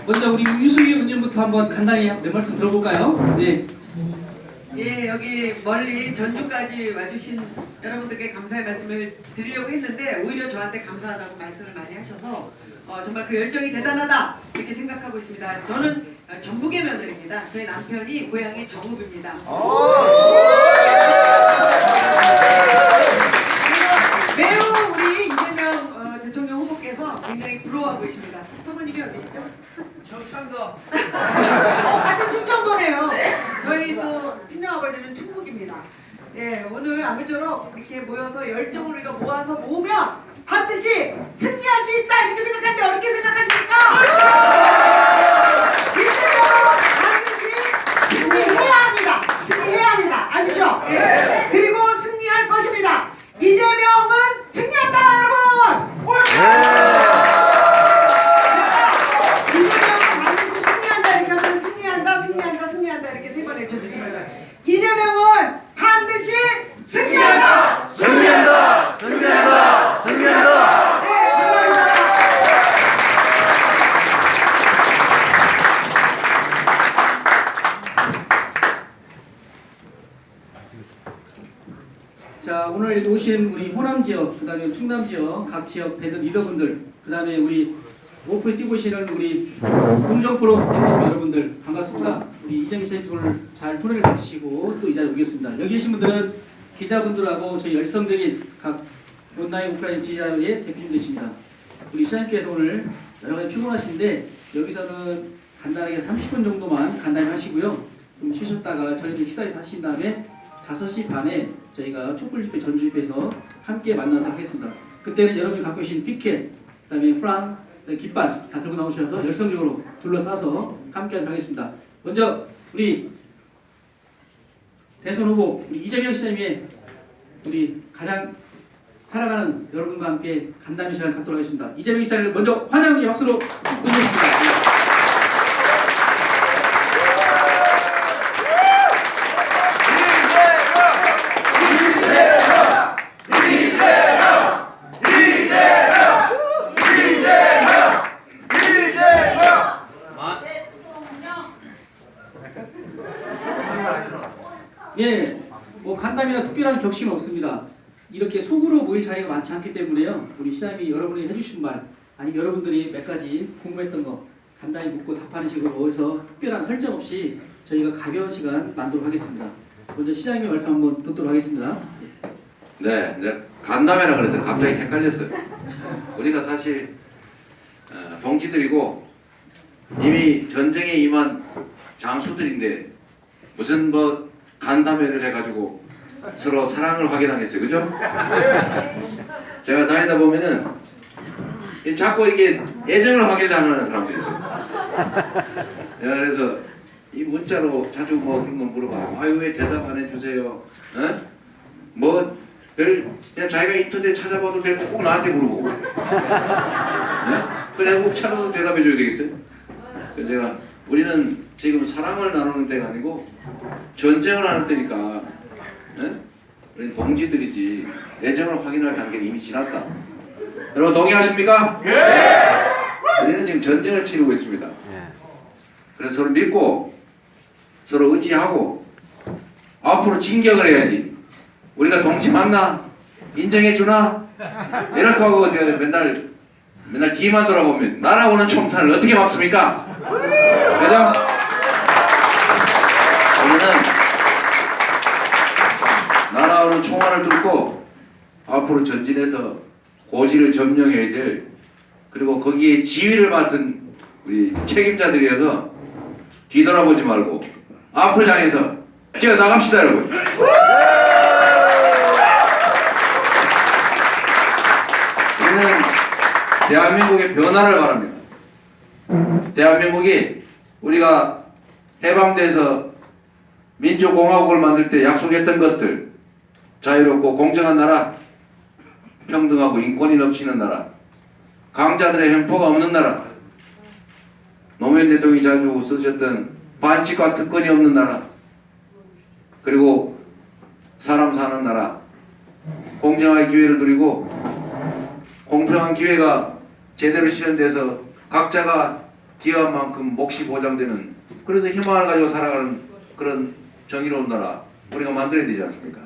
먼저 우리 유수희 의원님부터 한번 간단히 몇 말씀 들어볼까요? 네. 예, 여기 멀리 전주까지 와주신 여러분들께 감사의 말씀을 드리려고 했는데 오히려 저한테 감사하다고 말씀을 많이 하셔서 정말 그 열정이 대단하다 이렇게 생각하고 있습니다. 저는 전북의 며느리입니다. 저희 남편이 고향이 정읍입니다. 매우 우리 이재명 대통령 후보께서 굉장히 부러워하고 계십니다. 사모님이 어디시죠? 경창도. 같은 충청도네요. 저희 또 친정아버지는 충북입니다. 예, 오늘 아무쪼록 이렇게 모여서 열정을 우리가 모으면 반드시 승리할 수 있다 이렇게 생각하는데 어떻게 생각하십니까? 반드시 승리해야 합니다. 승리해야 합니다. 아시죠? 예. 그리고 승리할 것입니다. 이재명은 승리한다 여러분! 이재명은 반드시 승리한다 이렇게 하면 승리한다 이렇게 세 번 외쳐주시면 돼요. 이재명은 반드시 승리한다! 승리한다! 승리한다! 승리한다! 네, 감사합니다. 자, 오늘 오신 우리 호남 지역, 그 다음에 충남 지역, 각 지역 배드 리더분들, 그 다음에 우리 오프에 뛰고 계시는 우리 공정프로 대표님 여러분들 반갑습니다. 우리 이재명 선생님 잘 토론을 마치시고 또 이 자리에 오겠습니다. 여기 계신 분들은 기자분들하고 저희 열성적인 각 온라인 오프라인 지지자의 대표님들이십니다. 우리 시장님께서 오늘 여러 가지 피곤하신데 여기서는 간단하게 30분 정도만 간단히 하시고요. 좀 쉬셨다가 저희들 식사에서 하신 다음에 5시 반에 저희가 촛불 집회 전주 집회에서 함께 만나서 하겠습니다. 그때는 여러분이 갖고 계신 피켓, 그다음에 프랑, 깃발 다 들고 나오셔서 열성적으로 둘러싸서 함께 하겠습니다. 먼저 우리 대선 후보 우리 이재명 시장님의 우리 가장 사랑하는 여러분과 함께 간담회 시간을 갖도록 하겠습니다. 이재명 시장을 먼저 환영의 박수로 응원했습니다. 예, 뭐 간담이나 특별한 격식은 없습니다. 이렇게 속으로 모일 자리가 많지 않기 때문에요. 우리 시장님이 여러분이 해주신 말, 아니면 여러분들이 몇 가지 궁금했던 거 간단히 묻고 답하는 식으로 해서 특별한 설정 없이 저희가 가벼운 시간 만들도록 하겠습니다. 먼저 시장님의 말씀 한번 듣도록 하겠습니다. 네, 간담회라 그래서 갑자기 헷갈렸어요. 우리가 사실 동지들이고 이미 전쟁에 임한 장수들인데 무슨 뭐 간담회를 해가지고 서로 사랑을 확인하겠어요, 그죠? 제가 다니다 보면은 자꾸 이게 애정을 확인하는 사람들이 있어요. 내가 그래서 이 문자로 자주 뭐 그런 거 물어봐요. 아유 왜 대답 안 해주세요? 뭐 그냥 자기가 인터넷 찾아봐도 될 거 꼭 나한테 물어보고 그냥 꼭 찾아서 대답해줘야 되겠어요? 그래서 제가 우리는 지금 사랑을 나누는 때가 아니고 전쟁을 하는 때니까 우리 동지들이지 애정을 확인할 단계는 이미 지났다. 여러분 동의하십니까? 예! 우리는 지금 전쟁을 치르고 있습니다. 그래서 서로 믿고 서로 의지하고 앞으로 진격을 해야지. 우리가 동지 맞나? 인정해주나? 이렇게 하고 맨날 뒤만 돌아보면 날아오는 총탄을 어떻게 막습니까? 그죠? 우리는 날아오는 총알을 뚫고 앞으로 전진해서 고지를 점령해야 될, 그리고 거기에 지휘를 맡은 우리 책임자들이어서 뒤돌아보지 말고 앞을 향해서 뛰어 나갑시다 여러분. 우리는 대한민국의 변화를 바랍니다. 대한민국이 우리가 해방돼서 민주공화국을 만들 때 약속했던 것들, 자유롭고 공정한 나라, 평등하고 인권이 넘치는 나라, 강자들의 횡포가 없는 나라, 노무현 대통령이 자주 쓰셨던 반칙과 특권이 없는 나라, 그리고 사람 사는 나라, 공정한 기회를 누리고 공평한 기회가 제대로 실현돼서 각자가 기여한 만큼 몫이 보장되는, 그래서 희망을 가지고 살아가는 그런 정의로운 나라 우리가 만들어야 되지 않습니까?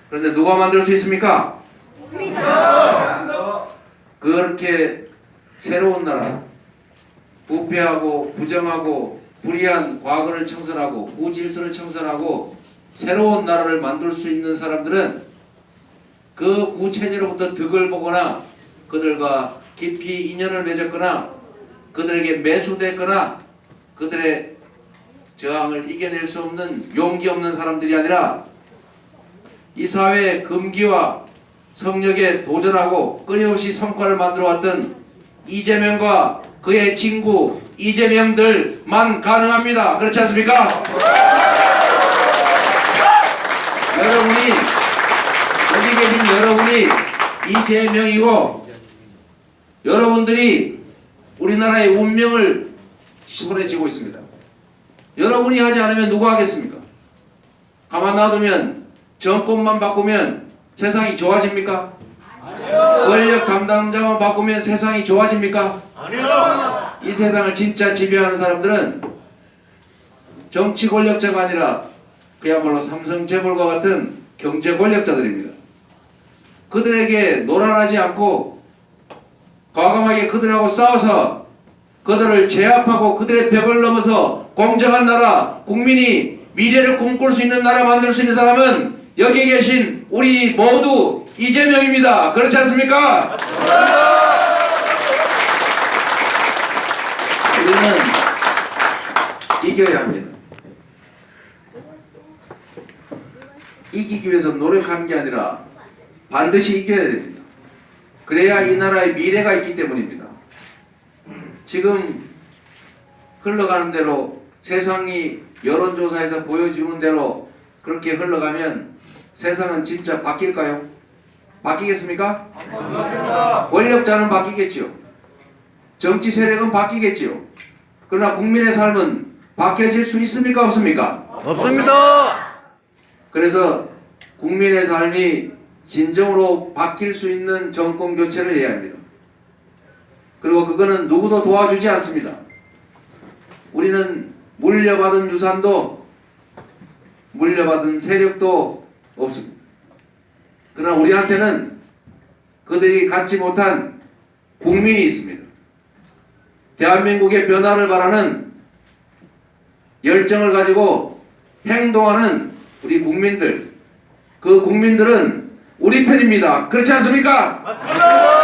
그런데 누가 만들 수 있습니까? 그렇게 새로운 나라, 부패하고 부정하고 불의한 과거를 청산하고 구질서를 청산하고 새로운 나라를 만들 수 있는 사람들은 그 구체제로부터 득을 보거나 그들과 깊이 인연을 맺었거나 그들에게 매수됐거나 그들의 저항을 이겨낼 수 없는 용기 없는 사람들이 아니라 이 사회의 금기와 성역에 도전하고 끊임없이 성과를 만들어왔던 이재명과 그의 친구 이재명들만 가능합니다. 그렇지 않습니까? 여러분이, 여기 계신 여러분이 이재명이고 여러분들이 우리나라의 운명을 손에 쥐고 있습니다. 여러분이 하지 않으면 누가 하겠습니까? 가만 놔두면, 정권만 바꾸면 세상이 좋아집니까? 아니요. 권력 담당자만 바꾸면 세상이 좋아집니까? 아니요. 이 세상을 진짜 지배하는 사람들은 정치 권력자가 아니라 그야말로 삼성 재벌과 같은 경제 권력자들입니다. 그들에게 노란하지 않고 과감하게 그들하고 싸워서 그들을 제압하고 그들의 벽을 넘어서 공정한 나라, 국민이 미래를 꿈꿀 수 있는 나라 만들 수 있는 사람은 여기 계신 우리 모두 이재명입니다. 그렇지 않습니까? 맞습니다. 우리는 이겨야 합니다. 이기기 위해서 노력하는 게 아니라 반드시 이겨야 됩니다. 그래야 이 나라의 미래가 있기 때문입니다. 지금 흘러가는 대로 세상이 여론조사에서 보여주는 대로 그렇게 흘러가면 세상은 진짜 바뀔까요? 바뀌겠습니까? 권력자는 바뀌겠지요. 정치 세력은 바뀌겠지요. 그러나 국민의 삶은 바뀌어질 수 있습니까? 없습니까? 없습니다. 그래서 국민의 삶이 진정으로 바뀔 수 있는 정권 교체를 해야 합니다. 그리고 그거는 누구도 도와주지 않습니다. 우리는 물려받은 유산도 물려받은 세력도 없습니다. 그러나 우리한테는 그들이 갖지 못한 국민이 있습니다. 대한민국의 변화를 바라는 열정을 가지고 행동하는 우리 국민들, 그 국민들은 우리 편입니다. 그렇지 않습니까? 맞습니다.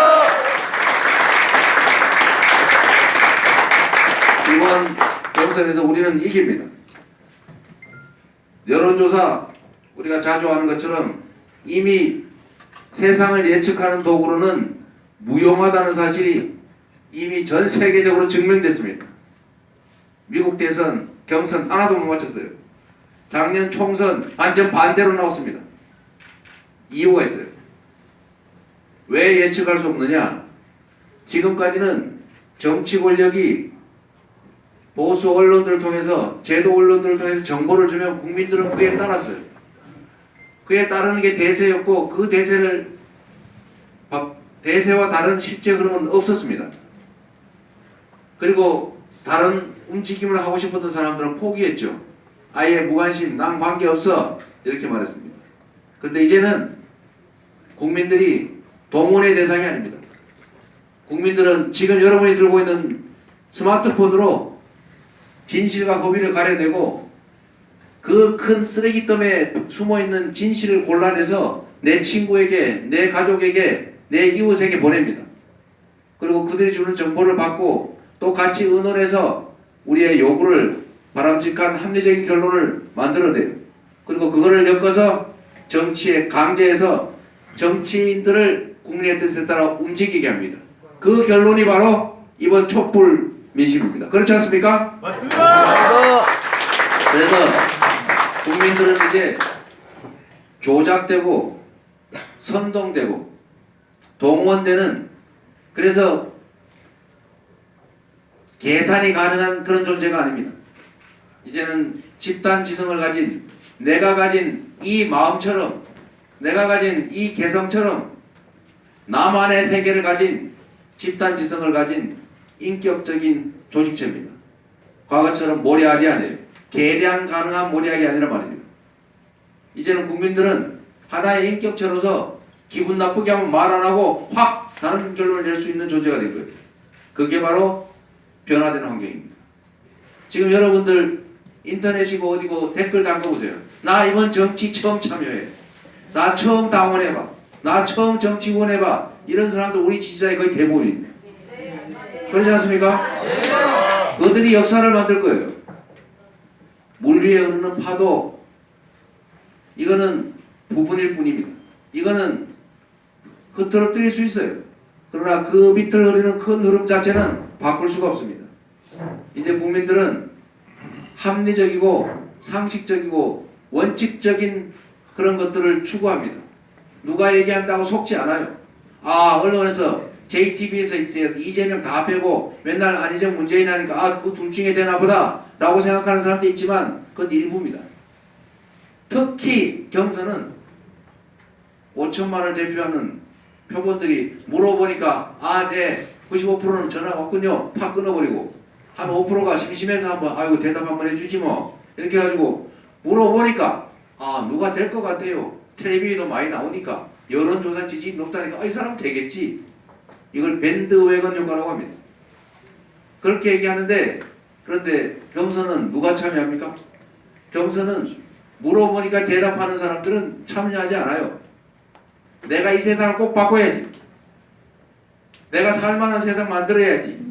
이번 경선에서 우리는 이깁니다. 여론조사 우리가 자주 하는 것처럼 이미 세상을 예측하는 도구로는 무용하다는 사실이 이미 전 세계적으로 증명됐습니다. 미국 대선 경선 하나도 못 맞췄어요. 작년 총선 완전 반대로 나왔습니다. 이유가 있어요. 왜 예측할 수 없느냐? 지금까지는 정치 권력이 보수 언론들을 통해서, 제도 언론들을 통해서 정보를 주면 국민들은 그에 따랐어요. 그에 따르는 게 대세였고 그 대세와 다른 실제 흐름은 없었습니다. 그리고 다른 움직임을 하고 싶었던 사람들은 포기했죠. 아예 무관심, 난 관계없어 이렇게 말했습니다. 그런데 이제는 국민들이 동원의 대상이 아닙니다. 국민들은 지금 여러분이 들고 있는 스마트폰으로 진실과 허위를 가려내고 그 큰 쓰레기덤에 숨어있는 진실을 골라내서 내 친구에게, 내 가족에게, 내 이웃에게 보냅니다. 그리고 그들이 주는 정보를 받고 또 같이 의논해서 우리의 요구를, 바람직한 합리적인 결론을 만들어내요. 그리고 그거를 엮어서 정치에 강제해서 정치인들을 국민의 뜻에 따라 움직이게 합니다. 그 결론이 바로 이번 촛불 민심입니다. 그렇지 않습니까? 맞습니다. 그래서 국민들은 이제 조작되고 선동되고 동원되는, 그래서 계산이 가능한 그런 존재가 아닙니다. 이제는 집단지성을 가진, 내가 가진 이 마음처럼, 내가 가진 이 개성처럼 나만의 세계를 가진, 집단지성을 가진 인격적인 조직체입니다. 과거처럼 모래알이 아니에요. 계량 가능한 모래알이 아니라 말입니다. 이제는 국민들은 하나의 인격체로서 기분 나쁘게 하면 말 안 하고 확 다른 결론을 낼 수 있는 존재가 된 거예요. 그게 바로 변화되는 환경입니다. 지금 여러분들 인터넷이고 어디고 댓글 담궈보세요. 나 이번 정치 처음 참여해. 나 처음 당원해봐. 나 처음 정치원 해봐. 이런 사람들 우리 지지자의 거의 대부분입니다. 그렇지 않습니까? 그들이 역사를 만들 거예요. 물 위에 흐르는 파도, 이거는 부분일 뿐입니다. 이거는 흐트러뜨릴 수 있어요. 그러나 그 밑을 흐르는 큰 흐름 자체는 바꿀 수가 없습니다. 이제 국민들은 합리적이고 상식적이고 원칙적인 그런 것들을 추구합니다. 누가 얘기한다고 속지 않아요. 아, 언론에서 JTBC에서 있어요. 이재명 다 빼고 맨날 안희정 문재인 하니까 아, 그 둘 중에 되나 보다 라고 생각하는 사람도 있지만 그건 일부입니다. 특히 경선은 5천만을 대표하는 표본들이 물어보니까 아, 네, 95%는 전화가 왔군요. 팍 끊어버리고 한 5%가 심심해서 한번 아이고 대답 한번 해주지 뭐 이렇게 해가지고 물어보니까 아, 누가 될 것 같아요. 텔레비전도 많이 나오니까 여론조사 지지율이 높다니까 아, 이 사람 되겠지. 이걸 밴드웨건 효과라고 합니다. 그렇게 얘기하는데 그런데 경선은 누가 참여합니까? 경선은 물어보니까 대답하는 사람들은 참여하지 않아요. 내가 이 세상을 꼭 바꿔야지. 내가 살만한 세상 만들어야지.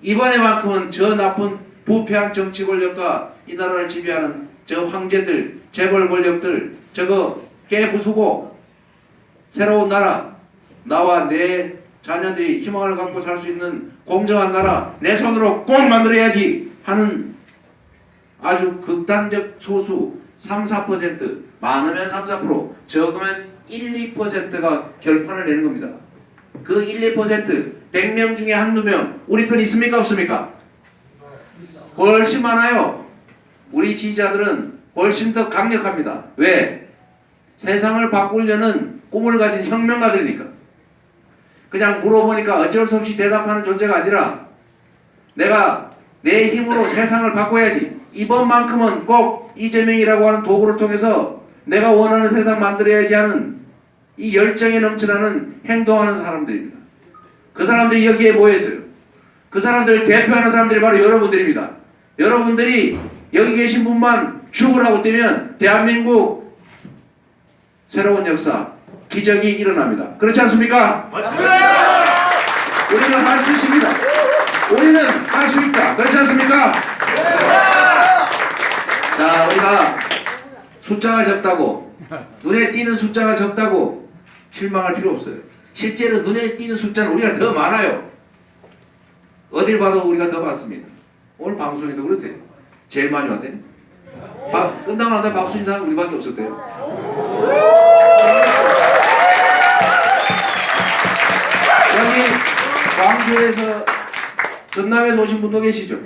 이번에만큼은 저 나쁜 부패한 정치 권력과 이 나라를 지배하는 저 황제들, 재벌 권력들 저거 깨부수고 새로운 나라, 나와 내 자녀들이 희망을 갖고 살 수 있는 공정한 나라 내 손으로 꼭 만들어야지 하는 아주 극단적 소수 3-4%, 많으면 3-4%, 적으면 1-2%가 결판을 내는 겁니다. 그 1-2%, 100명 중에 한두 명 우리 편 있습니까 없습니까? 훨씬 많아요. 우리 지지자들은 훨씬 더 강력합니다. 왜? 세상을 바꾸려는 꿈을 가진 혁명가들이니까. 그냥 물어보니까 어쩔 수 없이 대답하는 존재가 아니라 내가 내 힘으로 세상을 바꿔야지. 이번만큼은 꼭 이재명이라고 하는 도구를 통해서 내가 원하는 세상 만들어야지 하는 이 열정에 넘쳐나는 행동하는 사람들입니다. 그 사람들이 여기에 모여있어요. 그 사람들을 대표하는 사람들이 바로 여러분들입니다. 여러분들이 여기 계신 분만 죽으라고 뛰면 대한민국 새로운 역사, 기적이 일어납니다. 그렇지 않습니까? 맞습니다. 우리는 할 수 있습니다. 우리는 할 수 있다. 그렇지 않습니까? 자, 우리가 숫자가 적다고 눈에 띄는 숫자가 적다고 실망할 필요 없어요. 실제로 눈에 띄는 숫자는 우리가 더 많아요. 어딜 봐도 우리가 더 많습니다. 오늘 방송에도 그렇대요. 제일 많이 왔대요. 끝나고 난 다음에 박수 친 사람 우리밖에 없었대요. 여기 광주에서 전남에서 오신 분도 계시죠?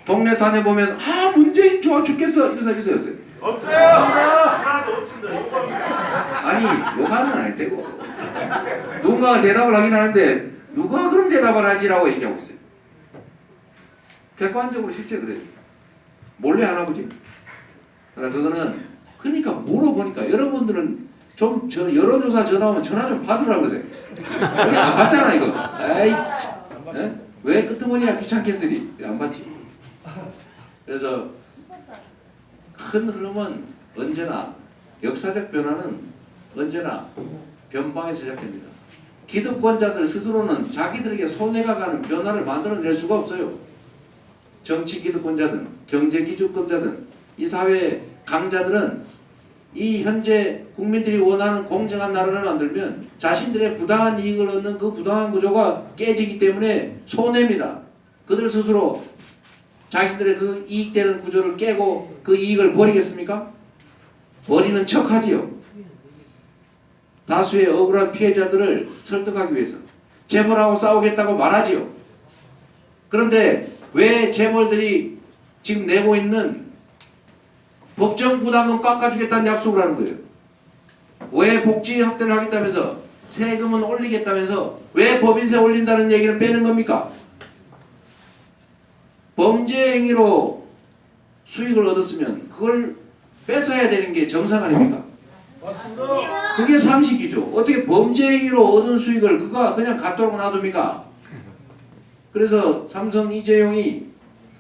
동네 다녀보면 아 문재인 좋아 죽겠어 이런 사람 있어요? 없어요. 하나도 없습니다. 아니 욕하는 건 아닐 테고 누군가가 대답을 하긴 하는데 누가 그런 대답을 하지라고 얘기하고 있어요. 객관적으로 실제 그래요. 몰래 하나 보지. 그러나 그거는 그러니까 물어보니까 여러분들은 좀 저 여론조사 전화 오면 전화 좀 받으라고 그러세요. 우리 안 받잖아 이거. 에이, 에? 왜 끄트머리야 귀찮겠으리 안 받지. 그래서 큰 흐름은 언제나 역사적 변화는 언제나 변방에서 시작됩니다. 기득권자들 스스로는 자기들에게 손해가 가는 변화를 만들어낼 수가 없어요. 정치 기득권자든 경제 기득권자든 이 사회의 강자들은 이 현재 국민들이 원하는 공정한 나라를 만들면 자신들의 부당한 이익을 얻는 그 부당한 구조가 깨지기 때문에 손해입니다. 그들 스스로 자신들의 그 이익되는 구조를 깨고 그 이익을 버리겠습니까? 버리는 척하지요. 다수의 억울한 피해자들을 설득하기 위해서 재벌하고 싸우겠다고 말하지요. 그런데 왜 재벌들이 지금 내고 있는 법정 부담금 깎아주겠다는 약속을 하는 거예요? 왜 복지 확대를 하겠다면서 세금은 올리겠다면서 왜 법인세 올린다는 얘기는 빼는 겁니까? 범죄 행위로 수익을 얻었으면 그걸 뺏어야 되는 게 정상 아닙니까? 맞습니다. 그게 상식이죠. 어떻게 범죄 행위로 얻은 수익을 그가 그냥 갖도록 놔둡니까? 그래서 삼성 이재용이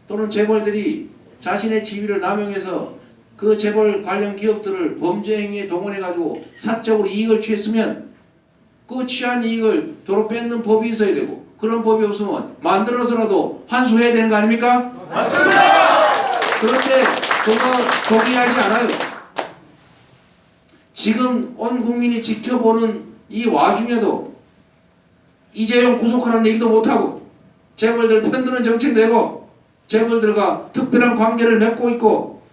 또는 재벌들이 자신의 지위를 남용해서 그 재벌 관련 기업들을 범죄 행위에 동원해가지고 사적으로 이익을 취했으면 그 취한 이익을 도로 뺏는 법이 있어야 되고 그런 법이 없으면 만들어서라도 환수해야 되는 거 아닙니까? 맞습니다. 그런데 그거 동의하지 않아요. 지금 온 국민이 지켜보는 이 와중에도 이재용 구속하라는 얘기도 못하고 재벌들 편드는 정책 내고 재벌들과 특별한 관계를 맺고 있고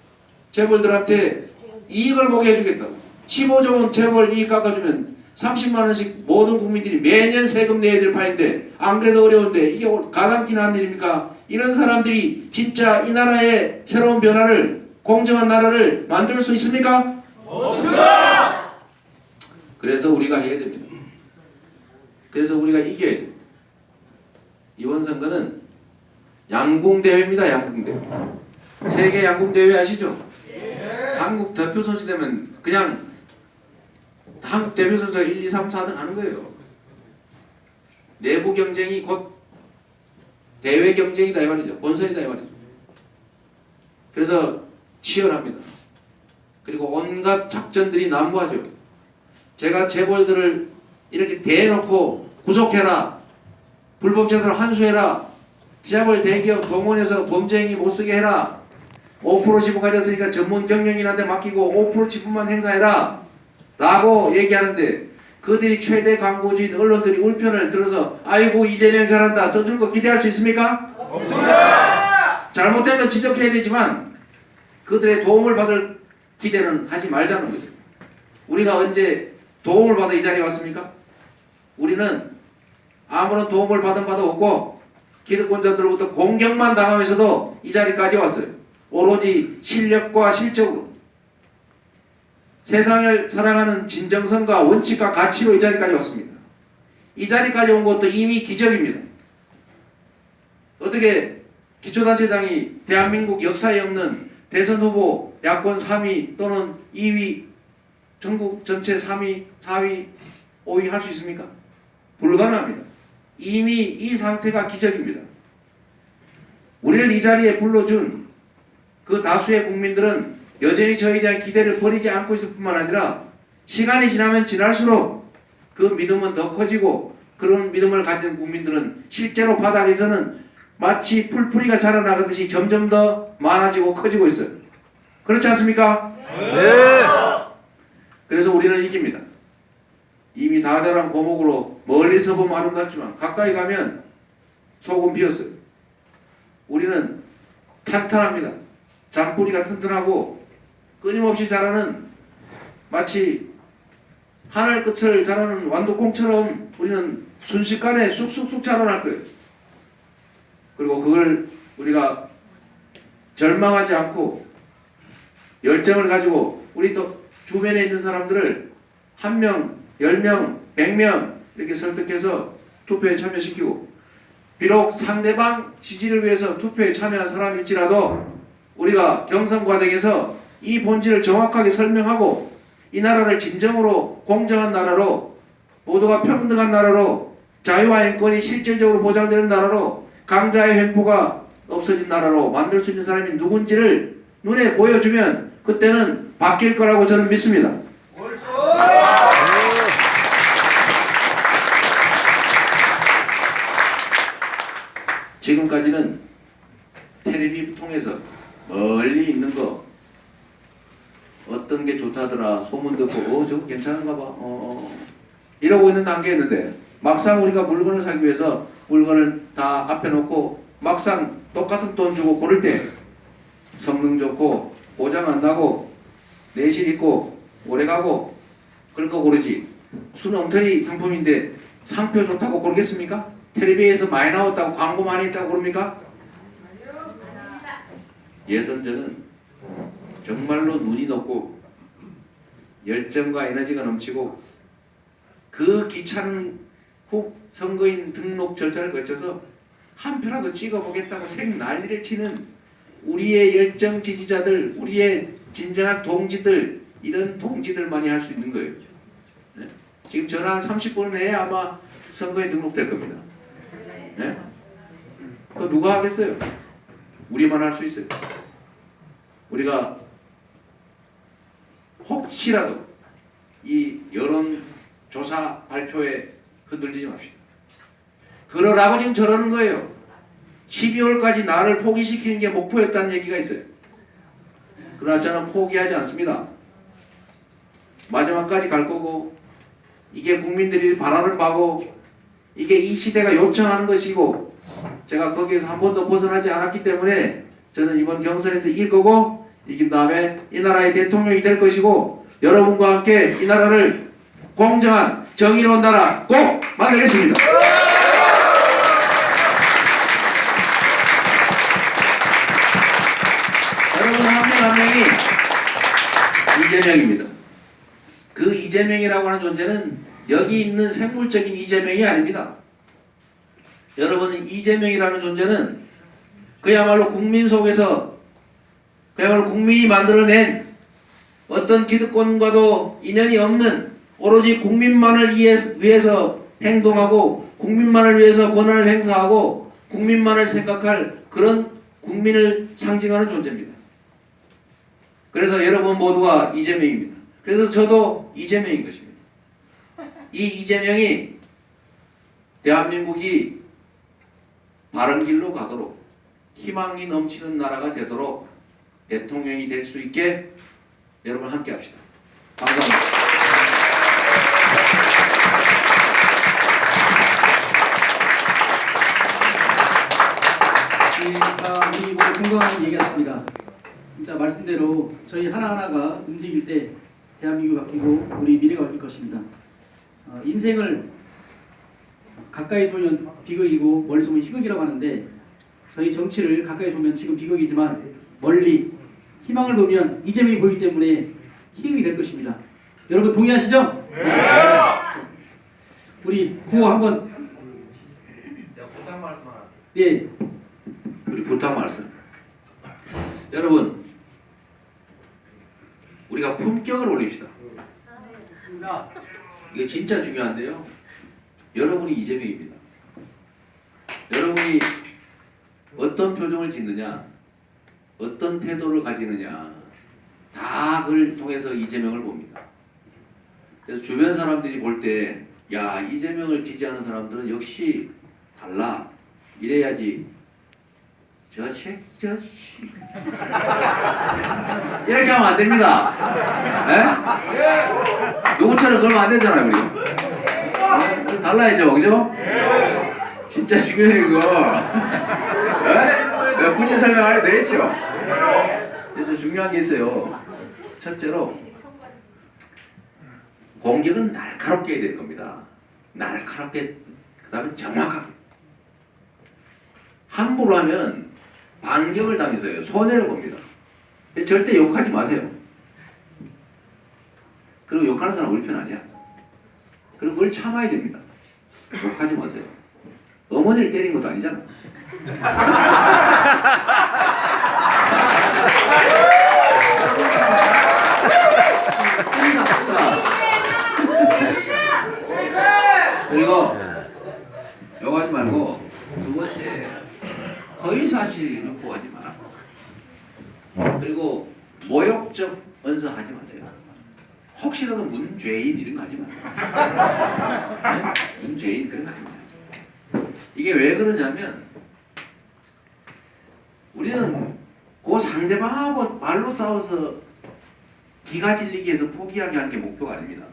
재벌들한테 이익을 보게 해주겠다고 15조 원 재벌 이익 깎아주면 30만 원씩 모든 국민들이 매년 세금 내야 될 판인데 안 그래도 어려운데 이게 가당키 난 일입니까? 이런 사람들이 진짜 이 나라의 새로운 변화를 공정한 나라를 만들 수 있습니까? 없습니다. 그래서 우리가 해야 됩니다. 그래서 우리가 이겨야 돼요. 이번 선거는 양궁대회입니다. 양궁대회. 세계 양궁대회 아시죠? 한국 대표 선수 되면 그냥 한국 대표 선수가 1, 2, 3, 4등 하는 거예요. 내부 경쟁이 곧 대외 경쟁이다 이 말이죠. 본선이다 이 말이죠. 그래서 치열합니다. 그리고 온갖 작전들이 난무하죠. 제가 재벌들을 이렇게 대놓고 구속해라, 불법 재산을 환수해라, 재벌 대기업 동원해서 범죄행위 못쓰게 해라, 5% 지분 가졌으니까 전문 경영인한테 맡기고 5% 지분만 행사해라 라고 얘기하는데 그들이 최대 광고주인 언론들이 울편을 들어서 아이고 이재명 잘한다 써줄 거 기대할 수 있습니까? 없습니다. 잘못된 건 지적해야 되지만 그들의 도움을 받을 기대는 하지 말자는 거죠. 우리가 언제 도움을 받아 이 자리에 왔습니까? 우리는 아무런 도움을 받은 바도 없고 기득권자들로부터 공격만 당하면서도 이 자리까지 왔어요. 오로지 실력과 실적으로 세상을 사랑하는 진정성과 원칙과 가치로 이 자리까지 왔습니다. 이 자리까지 온 것도 이미 기적입니다. 어떻게 기초단체당이 대한민국 역사에 없는 대선 후보 야권 3위 또는 2위 전국 전체 3위, 4위, 5위 할 수 있습니까? 불가능합니다. 이미 이 상태가 기적입니다. 우리를 이 자리에 불러준 그 다수의 국민들은 여전히 저희에 대한 기대를 버리지 않고 있을 뿐만 아니라 시간이 지나면 지날수록 그 믿음은 더 커지고 그런 믿음을 가진 국민들은 실제로 바닥에서는 마치 풀뿌리가 자라나가듯이 점점 더 많아지고 커지고 있어요. 그렇지 않습니까? 네. 그래서 우리는 이깁니다. 이미 다 자란 고목으로 멀리서 보면 아름답지만 가까이 가면 속은 비었어요. 우리는 탄탄합니다. 잔뿌리가 튼튼하고 끊임없이 자라는 마치 하늘 끝을 자라는 완두콩처럼 우리는 순식간에 쑥쑥쑥 자라날 거예요. 그리고 그걸 우리가 절망하지 않고 열정을 가지고 우리 또 주변에 있는 사람들을 1명, 10명, 100명 이렇게 설득해서 투표에 참여시키고 비록 상대방 지지를 위해서 투표에 참여한 사람일지라도 우리가 경선 과정에서 이 본질을 정확하게 설명하고 이 나라를 진정으로 공정한 나라로 모두가 평등한 나라로 자유와 인권이 실질적으로 보장되는 나라로 강자의 횡포가 없어진 나라로 만들 수 있는 사람이 누군지를 눈에 보여주면 그때는 바뀔 거라고 저는 믿습니다. 지금까지는 텔레비 통해서 멀리 있는 거 어떤 게 좋다더라 소문 듣고 저거 괜찮은가 봐 이러고 있는 단계였는데 막상 우리가 물건을 사기 위해서 물건을 다 앞에 놓고 막상 똑같은 돈 주고 고를 때 성능 좋고 고장 안 나고 내실 있고 오래가고 그런 거 고르지 순 엉터리 상품인데 상표 좋다고 고르겠습니까? 텔레비에서 많이 나왔다고 광고 많이 했다고 고릅니까? 예선전은 정말로 눈이 높고 열정과 에너지가 넘치고 그 귀찮은 후 선거인 등록 절차를 거쳐서 한 표라도 찍어보겠다고 생난리를 치는 우리의 열정 지지자들, 우리의 진정한 동지들, 이런 동지들만이 할 수 있는 거예요. 네? 지금 전화 한 30분 내에 아마 선거에 등록될 겁니다. 네? 또 누가 하겠어요? 우리만 할 수 있어요. 우리가 혹시라도 이 여론조사 발표에 흔들리지 맙시다. 그러라고 지금 저러는 거예요. 12월까지 나를 포기시키는 게 목표였다는 얘기가 있어요. 그러나 저는 포기하지 않습니다. 마지막까지 갈 거고, 이게 국민들이 바라는 바고, 이게 이 시대가 요청하는 것이고, 제가 거기에서 한 번도 벗어나지 않았기 때문에 저는 이번 경선에서 이길 거고, 이긴 다음에 이 나라의 대통령이 될 것이고, 여러분과 함께 이 나라를 공정한 정의로운 나라 꼭 만들겠습니다. 여러분 한 명 한 명이 이재명입니다. 그 이재명이라고 하는 존재는 여기 있는 생물적인 이재명이 아닙니다. 여러분 이재명이라는 존재는 그야말로 국민 속에서 그야말로 국민이 만들어낸 어떤 기득권과도 인연이 없는 오로지 국민만을 위해서 행동하고 국민만을 위해서 권한을 행사하고 국민만을 생각할 그런 국민을 상징하는 존재입니다. 그래서 여러분 모두가 이재명입니다. 그래서 저도 이재명인 것입니다. 이 이재명이 대한민국이 바른 길로 가도록 희망이 넘치는 나라가 되도록 대통령이 될 수 있게 여러분 함께 합시다. 감사합니다. 우리 모두 공감하는 얘기였습니다. 진짜 말씀대로 저희 하나하나가 움직일 때 대한민국이 바뀌고 우리 미래가 바뀔 것입니다. 인생을 가까이서 보면 비극이고 멀리서 보면 희극이라고 하는데 저희 정치를 가까이서 보면 지금 비극이지만 멀리 희망을 보면 이재명이 보이기 때문에 희극이 될 것입니다. 여러분 동의하시죠? 네. 우리 구호 한번. 제가 부탁 말씀 하나. 네. 우리 부탁 말씀. 여러분 우리가 품격을 올립시다. 이게 진짜 중요한데요. 여러분이 이재명입니다. 여러분이 어떤 표정을 짓느냐, 어떤 태도를 가지느냐, 다 그걸 통해서 이재명을 봅니다. 그래서 주변 사람들이 볼 때, 야 이재명을 지지하는 사람들은 역시 달라. 이래야지. 저 새끼 이렇게 하면 안 됩니다. 예? 누구처럼 그러면 안 되잖아요, 우리. 달라야죠, 그죠? 진짜 중요해요, 이거. 예? 내가 굳이 설명 안 해도 되겠죠? 그래서 중요한 게 있어요. 첫째로, 공격은 날카롭게 해야 되는 겁니다. 날카롭게, 그 다음에 정확하게. 함부로 하면 반격을 당해서요. 손해를 봅니다. 절대 욕하지 마세요. 그리고 욕하는 사람 우리 편 아니야. 그리고 그걸 참아야 됩니다. 욕하지 마세요. 어머니를 때린 것도 아니잖아. 그리고 욕하지 말고 두 번째 허위사실 유포하지 마라. 그리고 모욕적 언성하지 마세요. 혹시라도 문죄인 이런 거 하지 마세요. 네? 문죄인 그런 거 아닙니다. 이게 왜 그러냐면 우리는 그 상대방하고 말로 싸워서 기가 질리기 위해서 포기하게 하는 게 목표가 아닙니다.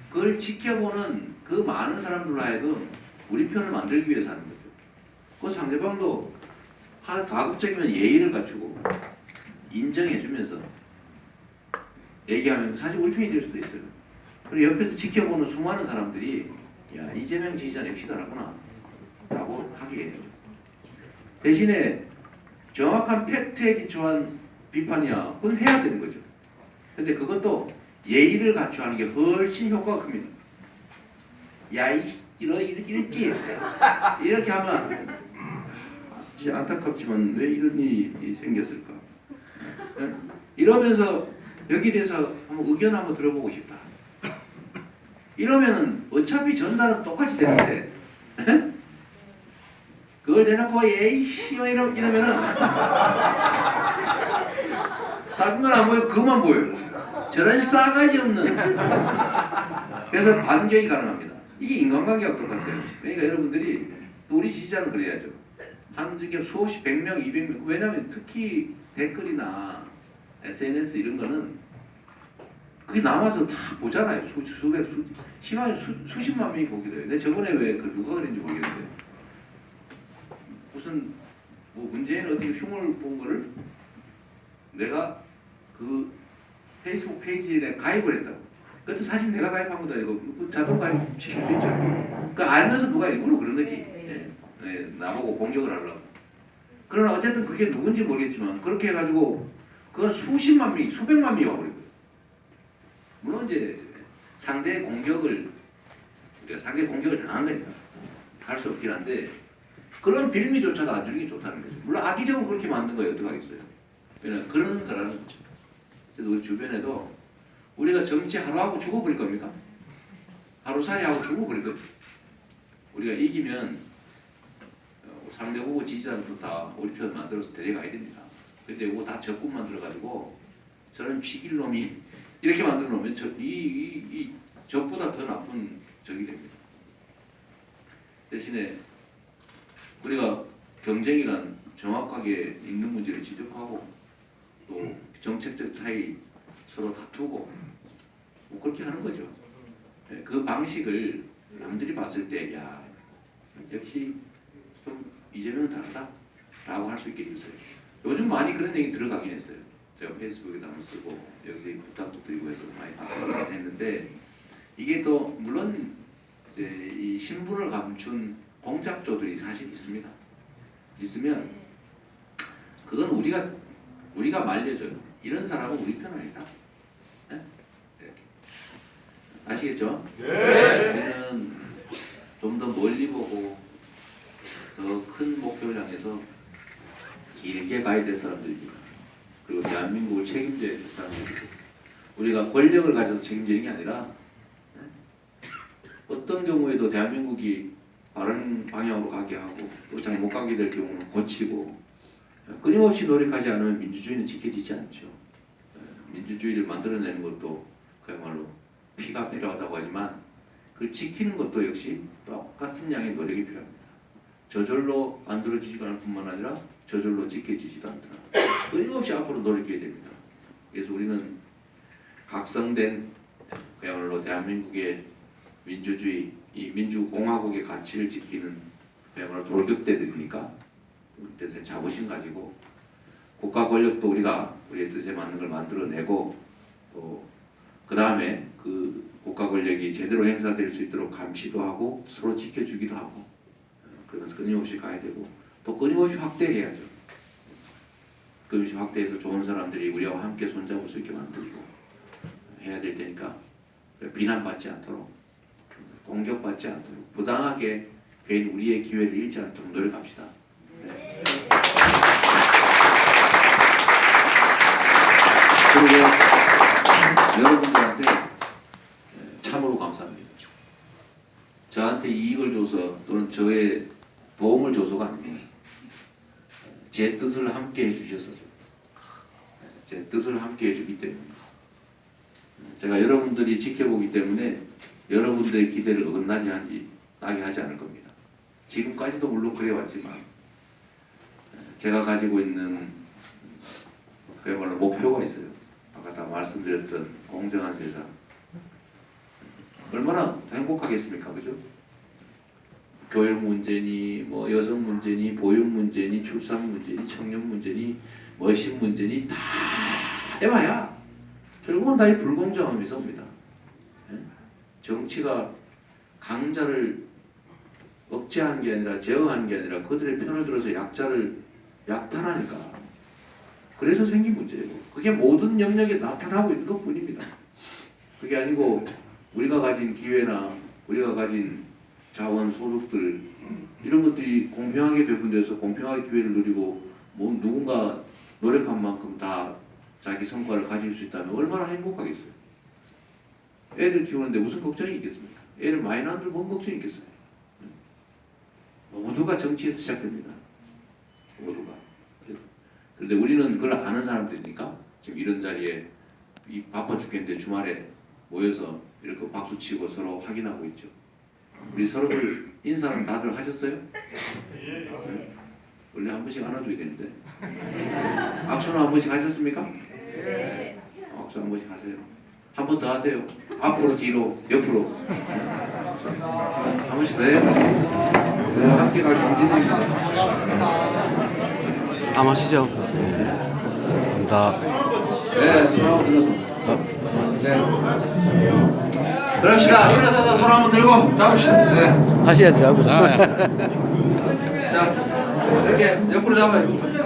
그걸 지켜보는 그 많은 사람들로 하여금 우리 편을 만들기 위해서 하는 거죠. 그 상대방도 가급적이면 예의를 갖추고 인정해주면서 얘기하면 사실 우리 편이 될 수도 있어요. 그리고 옆에서 지켜보는 수많은 사람들이 야 이재명 지지자 냅시다라구나 라고 하게 해요. 대신에 정확한 팩트에 기초한 비판이야 그건 해야 되는 거죠. 근데 그것도 예의를 갖추는 게 훨씬 효과가 큽니다. 야 이 이랬지 이렇게 하면 진짜 안타깝지만 왜 이런 일이 생겼을까? 예? 이러면서 여기에 대해서 한번 의견 한번 들어보고 싶다. 이러면은 어차피 전달은 똑같이 되는데 그걸 대놓고 에이씨 이러면은 다른 건 안 보여. 그만 보여요. 저런 싸가지 없는. 그래서 반격이 가능합니다. 이게 인간관계가 똑같아요. 그러니까 여러분들이 또 우리 지지자는 그래야죠. 한 이렇게 수없이 100명, 200명. 왜냐하면 특히 댓글이나 SNS 이런 거는 그게 남아서 다 보잖아요. 수백, 심하게 수십만 명이 보게 돼요. 근데 저번에 왜 그 누가 그랬는지 모르겠는데 무슨 뭐 문재인 어떻게 흉을 본 거를 내가 그 페이스북 페이지에 내가 가입을 했다고. 그것도 사실 내가 가입한 것도 아니고 그 자동 가입 시킬 수 있잖아요. 그 알면서 누가 일부러 그런 거지. 나보고 공격을 하려고. 그러나 어쨌든 그게 누군지 모르겠지만 그렇게 해가지고 그건 수십만 명이 수백만 명이 와버린 거예요. 물론 이제 상대 공격을 우리가 상대 공격을 당한 거니까 할 수 없긴 한데 그런 빌미조차도 안 주는 게 좋다는 거죠. 물론 악의적으로 그렇게 만든 거예요. 어떡하겠어요. 왜냐면 그런 거라는 거죠. 그래서 우리 주변에도 우리가 정치 하루하고 죽어버릴 겁니까? 하루 사이 하고 죽어버릴 거죠. 우리가 이기면 상대 후보 지지자들도 다 우리 편 만들어서 데려가야 됩니다. 근데 이거 다 적군 만들어가지고 저런 쥐길 놈이 이렇게 만들어 놓으면 이 적보다 더 나쁜 적이 됩니다. 대신에 우리가 경쟁이란 정확하게 있는 문제를 지적하고 또 정책적 차이 서로 다투고 뭐 그렇게 하는 거죠. 그 방식을 남들이 봤을 때 야 역시 좀 이재명은 다르다라고 할 수 있겠어요. 요즘 많이 그런 얘기 들어가긴 했어요. 제가 페이스북에도 한번 쓰고 여기서 부탁도 드리고 해서 많이 바뀌긴 했는데 이게 또 물론 이제 이 신분을 감춘 공작조들이 사실 있습니다. 있으면 그건 우리가 말려줘요. 이런 사람은 우리 편 아니다. 네? 이렇게. 아시겠죠? 네. 우리는 좀 더 멀리 보고 더 큰 목표를 향해서 길게 가야 될 사람들입니다. 그리고 대한민국을 책임져야 될 사람들이고 우리가 권력을 가져서 책임지는 게 아니라 어떤 경우에도 대한민국이 바른 방향으로 가게 하고 또 잘 못 가게 될 경우는 고치고 끊임없이 노력하지 않으면 민주주의는 지켜지지 않죠. 민주주의를 만들어내는 것도 그야말로 피가 필요하다고 하지만 그걸 지키는 것도 역시 똑같은 양의 노력이 필요합니다. 저절로 만들어지지가 않을 뿐만 아니라 저절로 지켜지지도 않더라. 끊임없이 앞으로 노력해야 됩니다. 그래서 우리는 각성된 그야말로 대한민국의 민주주의, 이 민주공화국의 가치를 지키는 그야말로 돌격대들이니까 그때는 자부심 가지고 국가 권력도 우리가 우리의 뜻에 맞는 걸 만들어내고 또 그 다음에 그 국가 권력이 제대로 행사될 수 있도록 감시도 하고 서로 지켜주기도 하고 그러면서 끊임없이 가야 되고 또 끊임없이 확대해야죠. 끊임없이 확대해서 좋은 사람들이 우리와 함께 손잡을 수 있게 만들고 해야 될 테니까 비난받지 않도록 공격받지 않도록 부당하게 괜히 우리의 기회를 잃지 않도록 노력합시다. 네. 그리고 여러분들한테 참으로 감사합니다. 저한테 이익을 줘서 또는 저의 도움을 줘서가 아닙니다. 제 뜻을 함께 해주셔서 제 뜻을 함께 해주기 때문에 제가 여러분들이 지켜보기 때문에 여러분들의 기대를 어긋나게 하지 않을 겁니다. 지금까지도 물론 그래왔지만 제가 가지고 있는 그야말로 목표가 있어요. 아까 다 말씀드렸던 공정한 세상. 얼마나 행복하겠습니까, 그죠? 교육 문제니, 뭐 여성 문제니, 보육 문제니, 출산 문제니, 청년 문제니, 머신 문제니 다 해봐야 결국은 다 이 불공정함이 섭니다. 정치가 강자를 억제하는 게 아니라 제어하는 게 아니라 그들의 편을 들어서 약자를 약탈하니까 그래서 생긴 문제예요. 그게 모든 영역에 나타나고 있는 것뿐입니다. 그게 아니고 우리가 가진 기회나 우리가 가진 자원, 소득들 이런 것들이 공평하게 배분돼서 공평하게 기회를 누리고 뭐 누군가 노력한 만큼 다 자기 성과를 가질 수 있다면 얼마나 행복하겠어요. 애들 키우는데 무슨 걱정이 있겠습니까? 애를 많이 낳는들 뭔 걱정이 있겠어요. 모두가 정치에서 시작됩니다. 모두가. 그런데 우리는 그걸 아는 사람들이니까 지금 이런 자리에 이 바빠 죽겠는데 주말에 모여서 이렇게 박수치고 서로 확인하고 있죠. 우리 서로들 인사는 다들 하셨어요? 네. 원래 한 번씩 안아줘야 되는데 악수는 한 번씩 하셨습니까? 네. 악수 한 번씩 하세요. 한 번 더 하세요. 앞으로, 뒤로, 옆으로. 한 번씩 더 해요. 네, 함께 갈 경진입니다. 안 마시죠? 감사합니다. 네, 손하고 들어서. 네. 그럽시다. 일어서서 손 한번 들고 잡읍시다. 네. 하셔야죠. 자, 이렇게 옆으로 잡아요.